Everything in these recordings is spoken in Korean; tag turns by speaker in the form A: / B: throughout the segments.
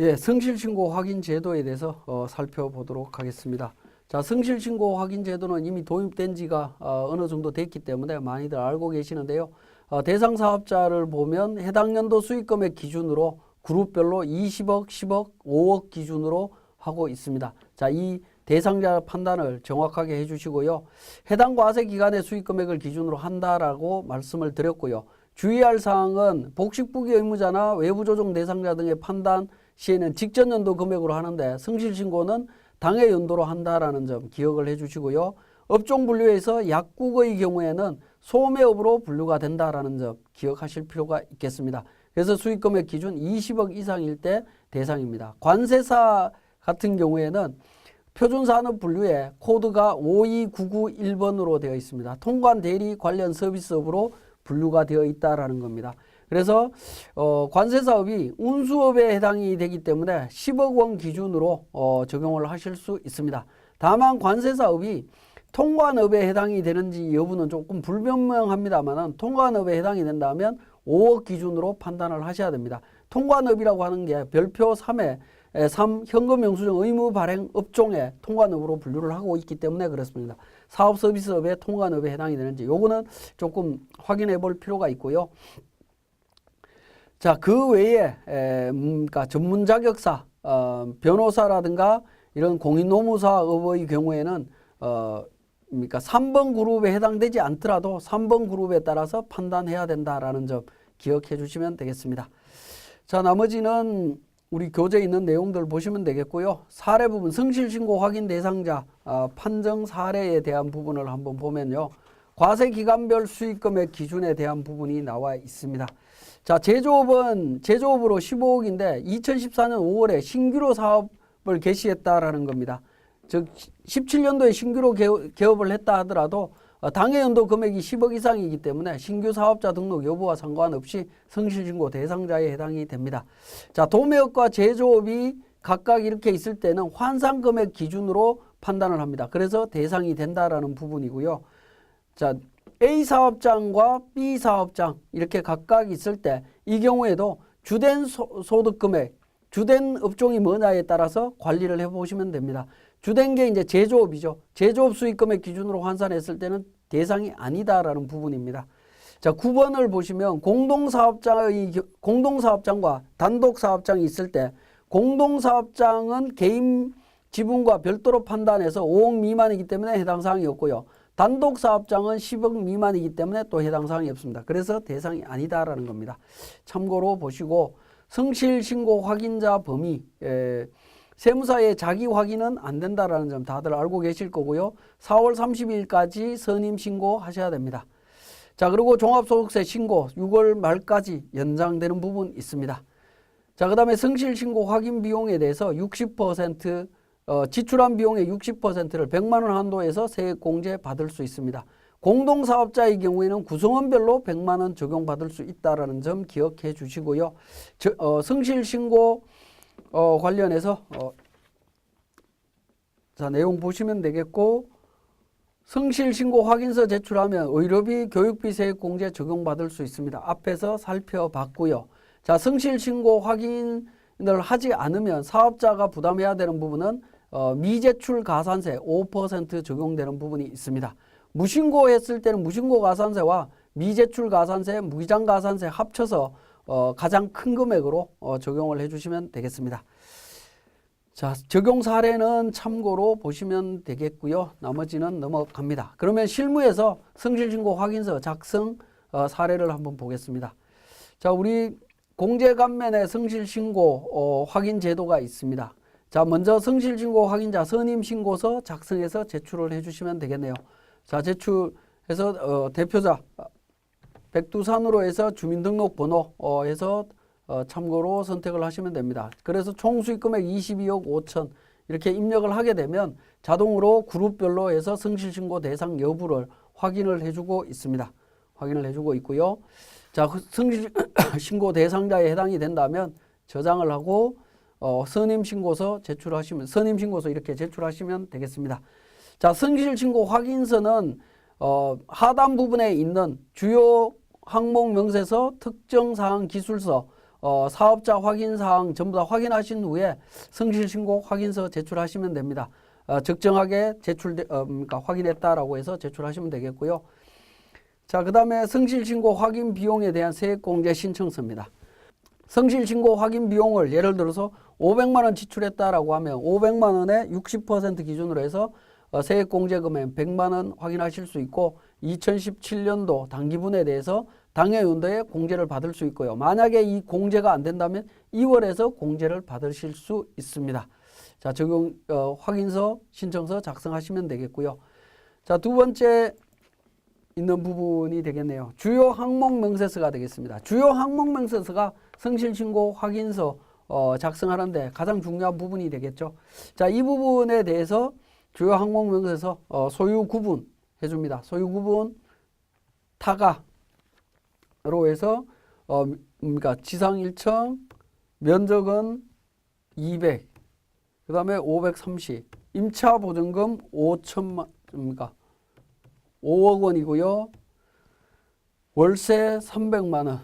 A: 예, 성실신고 확인 제도에 대해서 살펴보도록 하겠습니다. 자, 성실신고 확인 제도는 이미 도입된 지가 어느 정도 됐기 때문에 많이들 알고 계시는데요. 대상 사업자를 보면 해당 연도 수익금액 기준으로 그룹별로 20억, 10억, 5억 기준으로 하고 있습니다. 자, 이 대상자 판단을 정확하게 해주시고요. 해당 과세 기간의 수익금액을 기준으로 한다라고 말씀을 드렸고요. 주의할 사항은 복식부기 의무자나 외부조정 대상자 등의 판단 시에는 직전 연도 금액으로 하는데 성실신고는 당해 연도로 한다라는 점 기억을 해주시고요. 업종 분류에서 약국의 경우에는 소매업으로 분류가 된다라는 점 기억하실 필요가 있겠습니다. 그래서 수익금액 기준 20억 이상일 때 대상입니다. 관세사 같은 경우에는 표준산업 분류에 코드가 52991번으로 되어 있습니다. 통관 대리 관련 서비스업으로 분류가 되어 있다라는 겁니다. 그래서 관세사업이 운수업에 해당이 되기 때문에 10억 원 기준으로 적용을 하실 수 있습니다. 다만 관세사업이 통관업에 해당이 되는지 여부는 조금 불분명합니다만 통관업에 해당이 된다면 5억 기준으로 판단을 하셔야 됩니다. 통관업이라고 하는 게 별표 3에 3 현금 영수증 의무 발행 업종에 통관업으로 분류를 하고 있기 때문에 그렇습니다. 사업 서비스업에 통관업에 해당이 되는지 요거는 조금 확인해 볼 필요가 있고요. 자, 그 외에 그러니까 전문 자격사, 변호사라든가 이런 공인노무사업의 경우에는 그러니까 3번 그룹에 해당되지 않더라도 3번 그룹에 따라서 판단해야 된다라는 점 기억해 주시면 되겠습니다. 자, 나머지는 우리 교재에 있는 내용들 보시면 되겠고요. 사례 부분, 성실신고 확인 대상자 판정 사례에 대한 부분을 한번 보면요. 과세기간별 수익금액 기준에 대한 부분이 나와 있습니다. 자, 제조업으로 15억인데 2014년 5월에 신규로 사업을 개시했다라는 겁니다. 즉 17년도에 신규로 개업을 했다 하더라도 당해 연도 금액이 10억 이상이기 때문에 신규 사업자 등록 여부와 상관없이 성실신고 대상자에 해당이 됩니다. 자, 도매업과 제조업이 각각 이렇게 있을 때는 환산금액 기준으로 판단을 합니다. 그래서 대상이 된다라는 부분이고요. 자, A 사업장과 B 사업장 이렇게 각각 있을 때 이 경우에도 주된 소득금액, 주된 업종이 뭐냐에 따라서 관리를 해보시면 됩니다. 주된 게 이제 제조업이죠. 제조업 수익금액 기준으로 환산했을 때는 대상이 아니다라는 부분입니다. 자, 9번을 보시면 공동사업장과 단독사업장이 있을 때 공동사업장은 개인 지분과 별도로 판단해서 5억 미만이기 때문에 해당 사항이 없고요. 단독사업장은 10억 미만이기 때문에 또 해당 사항이 없습니다. 그래서 대상이 아니다라는 겁니다. 참고로 보시고 성실신고 확인자 범위, 세무사의 자기 확인은 안 된다라는 점 다들 알고 계실 거고요. 4월 30일까지 선임 신고하셔야 됩니다. 자, 그리고 종합소득세 신고 6월 말까지 연장되는 부분 있습니다. 자, 그 다음에 성실신고 확인 비용에 대해서 60% 지출한 비용의 60%를 100만 원 한도에서 세액공제 받을 수 있습니다. 공동사업자의 경우에는 구성원별로 100만 원 적용받을 수 있다는 점 기억해 주시고요. 성실신고 관련해서 자, 내용 보시면 되겠고 성실신고 확인서 제출하면 의료비, 교육비 세액공제 적용받을 수 있습니다. 앞에서 살펴봤고요. 자, 성실신고 확인을 하지 않으면 사업자가 부담해야 되는 부분은 미제출 가산세 5% 적용되는 부분이 있습니다. 무신고했을 때는 무신고 가산세와 미제출 가산세, 무기장 가산세 합쳐서 가장 큰 금액으로 적용을 해주시면 되겠습니다. 자, 적용 사례는 참고로 보시면 되겠고요. 나머지는 넘어갑니다. 그러면 실무에서 성실신고 확인서 작성 사례를 한번 보겠습니다. 자, 우리 공제감면에 성실신고 확인 제도가 있습니다. 자, 먼저 성실신고 확인자 선임신고서 작성해서 제출을 해주시면 되겠네요. 자, 제출해서 대표자 백두산으로 해서 주민등록번호 해서 참고로 선택을 하시면 됩니다. 그래서 총 수익금액 22억 5천 이렇게 입력을 하게 되면 자동으로 그룹별로 해서 성실신고 대상 여부를 확인을 해주고 있습니다. 확인을 해주고 있고요. 자, 성실신고 대상자에 해당이 된다면 저장을 하고 선임신고서 제출하시면 선임신고서 이렇게 제출하시면 되겠습니다. 자, 성실신고 확인서는 하단 부분에 있는 주요 항목 명세서, 특정사항 기술서, 사업자 확인사항 전부 다 확인하신 후에 성실신고 확인서 제출하시면 됩니다. 적정하게 그러니까 확인했다라고 해서 제출하시면 되겠고요. 자, 그 다음에 성실신고 확인 비용에 대한 세액공제 신청서입니다. 성실신고 확인 비용을 예를 들어서 500만 원 지출했다라고 하면 500만 원에 60% 기준으로 해서 세액공제 금액 100만 원 확인하실 수 있고 2017년도 당기분에 대해서 당해연도에 공제를 받을 수 있고요. 만약에 이 공제가 안 된다면 2월에서 공제를 받으실 수 있습니다. 자, 적용 확인서 신청서 작성하시면 되겠고요. 자, 두 번째 있는 부분이 되겠네요. 주요 항목 명세서가 되겠습니다. 주요 항목 명세서가 성실신고 확인서 작성하는데 가장 중요한 부분이 되겠죠. 자, 이 부분에 대해서 주요 항목 명세서 소유 구분 해줍니다. 소유 구분 타가로 해서 그러니까 지상 1층 면적은 200, 그 다음에 530, 임차 보증금 5억 원이고요. 월세 300만 원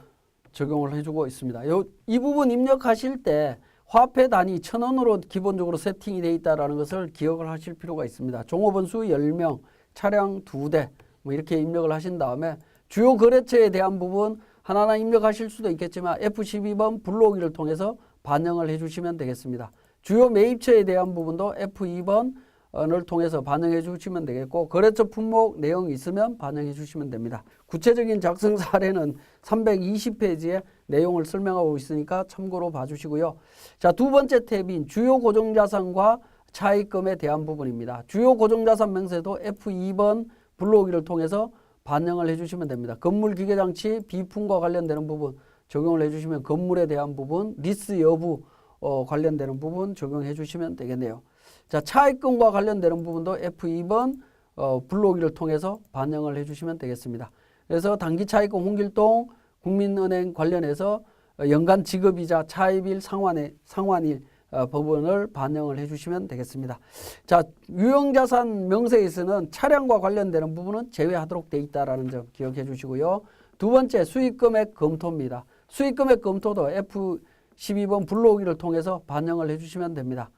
A: 적용을 해주고 있습니다. 이 부분 입력하실 때 화폐 단위 1,000원으로 기본적으로 세팅이 되어 있다는 것을 기억을 하실 필요가 있습니다. 종업원 수 10명, 차량 2대 뭐 이렇게 입력을 하신 다음에 주요 거래처에 대한 부분 하나하나 입력하실 수도 있겠지만 F12번 불러오기를 통해서 반영을 해주시면 되겠습니다. 주요 매입처에 대한 부분도 F2번을 통해서 반영해 주시면 되겠고 거래처 품목 내용이 있으면 반영해 주시면 됩니다. 구체적인 작성 사례는 320페이지에 내용을 설명하고 있으니까 참고로 봐주시고요. 자, 두 번째 탭인 주요 고정자산과 차입금에 대한 부분입니다. 주요 고정자산 명세도 F2번 불러오기를 통해서 반영을 해주시면 됩니다. 건물 기계장치 비품과 관련되는 부분 적용을 해주시면 건물에 대한 부분 리스 여부 관련되는 부분 적용해 주시면 되겠네요. 자, 차입금과 관련되는 부분도 F2번 불러오기를 통해서 반영을 해주시면 되겠습니다. 그래서 단기 차입금 홍길동 국민은행 관련해서 연간 지급이자 차입일 상환일 부분을 반영을 해주시면 되겠습니다. 자, 유형자산 명세에서는 차량과 관련되는 부분은 제외하도록 되어 있다는 점 기억해 주시고요. 두 번째 수익금액 검토입니다. 수익금액 검토도 F12번 불러오기를 통해서 반영을 해주시면 됩니다.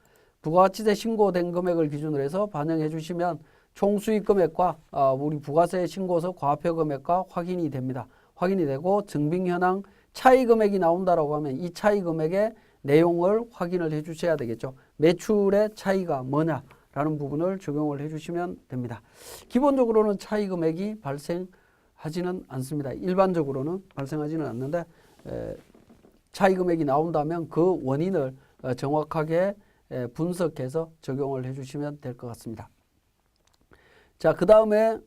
A: 부가가치세 신고된 금액을 기준으로 해서 반영해 주시면 총 수익금액과 우리 부가세 신고서 과표 금액과 확인이 됩니다. 확인이 되고 증빙현황 차이 금액이 나온다라고 하면 이 차이 금액의 내용을 확인을 해 주셔야 되겠죠. 매출의 차이가 뭐냐라는 부분을 적용을 해 주시면 됩니다. 기본적으로는 차이 금액이 발생하지는 않습니다. 일반적으로는 발생하지는 않는데 차이 금액이 나온다면 그 원인을 정확하게 분석해서 적용을 해 주시면 될 것 같습니다. 자, 그 다음에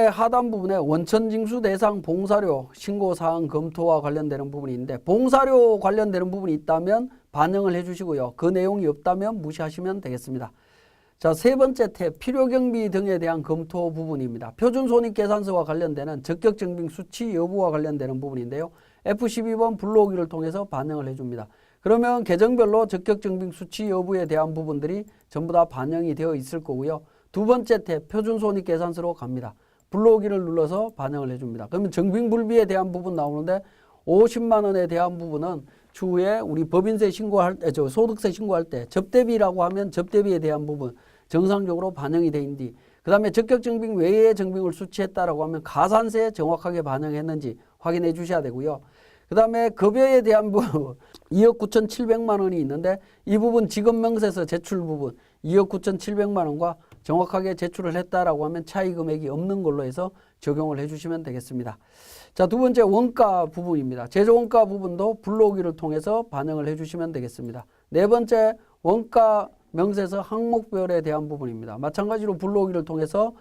A: 하단 부분에 원천징수 대상 봉사료 신고사항 검토와 관련되는 부분이 있는데 봉사료 관련되는 부분이 있다면 반영을 해주시고요. 그 내용이 없다면 무시하시면 되겠습니다. 자, 세 번째 탭 필요경비 등에 대한 검토 부분입니다. 표준손익계산서와 관련되는 적격증빙 수치 여부와 관련되는 부분인데요. F12번 불러오기를 통해서 반영을 해줍니다. 그러면 계정별로 적격증빙 수치 여부에 대한 부분들이 전부 다 반영이 되어 있을 거고요. 두 번째 탭 표준손익계산서로 갑니다. 불러오기를 눌러서 반영을 해줍니다. 그러면 정빙불비에 대한 부분 나오는데 50만 원에 대한 부분은 추후에 우리 법인세 신고할 때, 소득세 신고할 때 접대비라고 하면 접대비에 대한 부분 정상적으로 반영이 돼 있는지, 그 다음에 적격증빙 외의 증빙을 수취했다라고 하면 가산세에 정확하게 반영했는지 확인해 주셔야 되고요. 그 다음에 급여에 대한 부분 2억 9,700만 원이 있는데 이 부분 지급명세서 제출 부분 2억 9,700만 원과 정확하게 제출을 했다라고 하면 차이 금액이 없는 걸로 해서 적용을 해주시면 되겠습니다. 자, 두 번째 원가 부분입니다. 제조원가 부분도 불러오기를 통해서 반영을 해주시면 되겠습니다. 네 번째 원가 명세서 항목별에 대한 부분입니다. 마찬가지로 불러오기를 통해서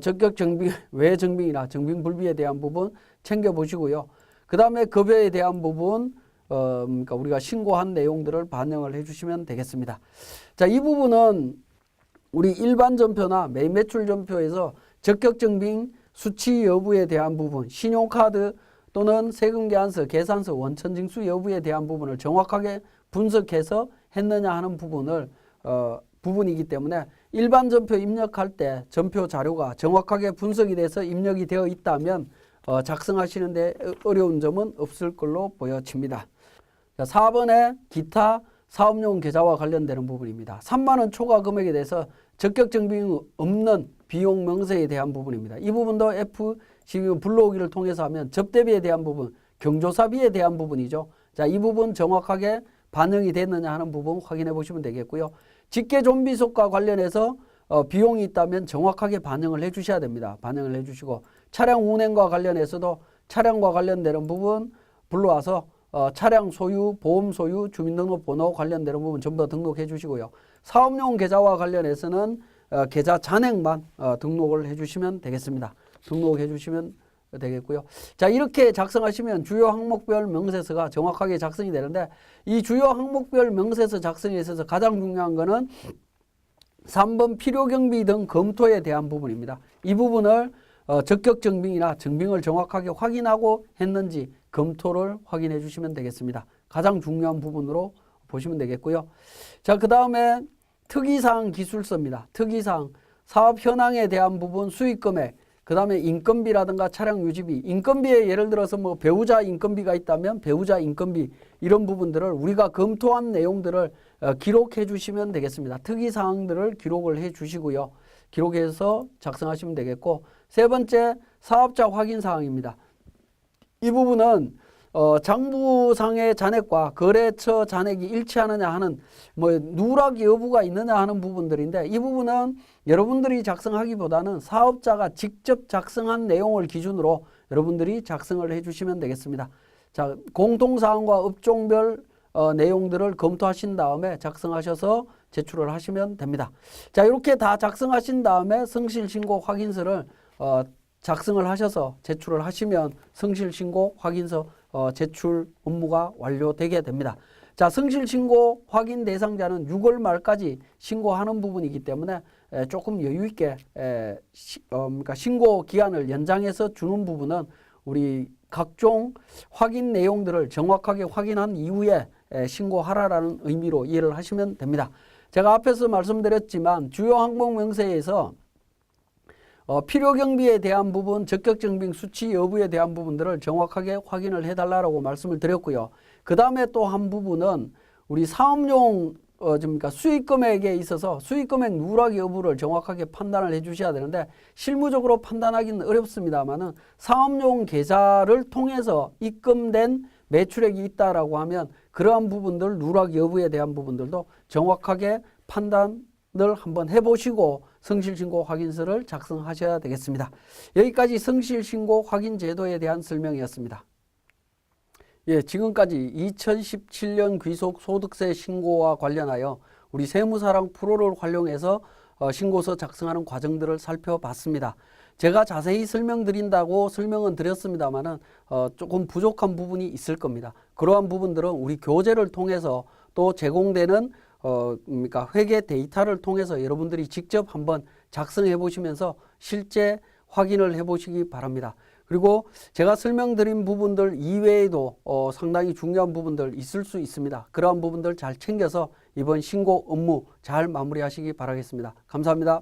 A: 적격증빙, 외증빙이나 증빙불비에 대한 부분 챙겨보시고요. 그 다음에 급여에 대한 부분 그러니까 우리가 신고한 내용들을 반영을 해주시면 되겠습니다. 자, 이 부분은 우리 일반 전표나 매매출 전표에서 적격증빙 수치 여부에 대한 부분, 신용카드 또는 세금계산서, 계산서, 원천징수 여부에 대한 부분을 정확하게 분석해서 했느냐 하는 부분이기 때문에 일반 전표 입력할 때 전표 자료가 정확하게 분석이 돼서 입력이 되어 있다면 작성하시는데 어려운 점은 없을 걸로 보여집니다. 자, 4번에 기타 사업용 계좌와 관련되는 부분입니다. 3만 원 초과 금액에 대해서 적격 증빙이 없는 비용 명세에 대한 부분입니다. 이 부분도 F12 불러오기를 통해서 하면 접대비에 대한 부분, 경조사비에 대한 부분이죠. 자, 이 부분 정확하게 반영이 됐느냐 하는 부분 확인해 보시면 되겠고요. 직계 좀비속과 관련해서 비용이 있다면 정확하게 반영을 해 주셔야 됩니다. 반영을 해 주시고 차량 운행과 관련해서도 차량과 관련되는 부분 불러와서 차량 소유, 보험 소유, 주민등록번호 관련되는 부분 전부 다 등록해 주시고요. 사업용 계좌와 관련해서는 계좌 잔액만 등록을 해 주시면 되겠습니다. 등록해 주시면 되겠고요. 자, 이렇게 작성하시면 주요 항목별 명세서가 정확하게 작성이 되는데 이 주요 항목별 명세서 작성에 있어서 가장 중요한 거는 3번 필요경비 등 검토에 대한 부분입니다. 이 부분을 적격 증빙이나 증빙을 정확하게 확인하고 했는지 검토를 확인해 주시면 되겠습니다. 가장 중요한 부분으로 보시면 되겠고요. 자, 그 다음에 특이사항 기술서입니다. 특이사항, 사업 현황에 대한 부분, 수익금액, 그 다음에 인건비라든가 차량 유지비, 인건비에 예를 들어서 뭐 배우자 인건비가 있다면 배우자 인건비 이런 부분들을 우리가 검토한 내용들을 기록해 주시면 되겠습니다. 특이사항들을 기록을 해 주시고요. 기록해서 작성하시면 되겠고, 세 번째 사업자 확인 사항입니다. 이 부분은 장부상의 잔액과 거래처 잔액이 일치하느냐 하는 뭐 누락 여부가 있느냐 하는 부분들인데 이 부분은 여러분들이 작성하기보다는 사업자가 직접 작성한 내용을 기준으로 여러분들이 작성을 해 주시면 되겠습니다. 자, 공통사항과 업종별 내용들을 검토하신 다음에 작성하셔서 제출을 하시면 됩니다. 자, 이렇게 다 작성하신 다음에 성실신고 확인서를 작성을 하셔서 제출을 하시면 성실신고 확인서 제출 업무가 완료되게 됩니다. 자, 성실신고 확인 대상자는 6월 말까지 신고하는 부분이기 때문에 조금 여유 있게 그러니까 신고 기한을 연장해서 주는 부분은 우리 각종 확인 내용들을 정확하게 확인한 이후에 신고하라라는 의미로 이해를 하시면 됩니다. 제가 앞에서 말씀드렸지만 주요 항목 명세에서 필요경비에 대한 부분, 적격증빙 수치 여부에 대한 부분들을 정확하게 확인을 해달라고 말씀을 드렸고요. 그 다음에 또 한 부분은 우리 사업용 그러니까 수익금액에 있어서 수익금액 누락 여부를 정확하게 판단을 해 주셔야 되는데 실무적으로 판단하기는 어렵습니다만은 사업용 계좌를 통해서 입금된 매출액이 있다라고 하면 그러한 부분들 누락 여부에 대한 부분들도 정확하게 판단을 한번 해보시고 성실신고 확인서를 작성하셔야 되겠습니다. 여기까지 성실신고 확인 제도에 대한 설명이었습니다. 예, 지금까지 2017년 귀속 소득세 신고와 관련하여 우리 세무사랑 프로를 활용해서 신고서 작성하는 과정들을 살펴봤습니다. 제가 자세히 설명드린다고 설명은 드렸습니다만은 조금 부족한 부분이 있을 겁니다. 그러한 부분들은 우리 교재를 통해서 또 제공되는 그러니까 회계 데이터를 통해서 여러분들이 직접 한번 작성해 보시면서 실제 확인을 해 보시기 바랍니다. 그리고 제가 설명드린 부분들 이외에도 상당히 중요한 부분들 있을 수 있습니다. 그러한 부분들 잘 챙겨서 이번 신고 업무 잘 마무리하시기 바라겠습니다. 감사합니다.